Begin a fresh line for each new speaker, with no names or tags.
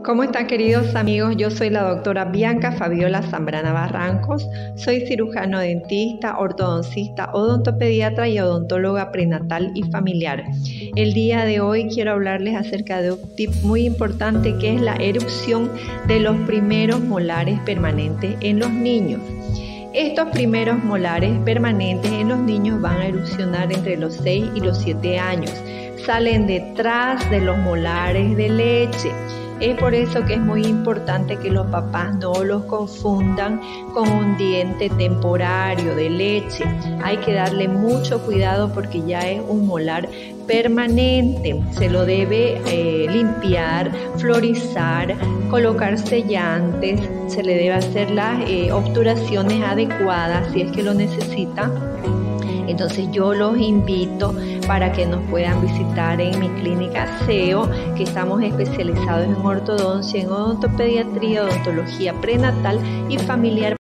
¿Cómo están, queridos amigos? Yo soy la doctora Bianca Fabiola Zambrana Barrancos. Soy cirujano dentista, ortodoncista, odontopediatra y odontóloga prenatal y familiar. El día de hoy quiero hablarles acerca de un tip muy importante, que es la erupción de los primeros molares permanentes en los niños. Estos primeros molares permanentes en los niños van a erupcionar entre los 6 y los 7 años. Salen detrás de los molares de leche. Es por eso que es muy importante que los papás no los confundan con un diente temporario de leche. Hay que darle mucho cuidado porque ya es un molar permanente. Se lo debe limpiar, florizar, colocar sellantes, se le debe hacer las obturaciones adecuadas si es que lo necesita. Entonces yo los invito para que nos puedan visitar en mi clínica SEO, que estamos especializados en ortodoncia, en odontopediatría, odontología prenatal y familiar.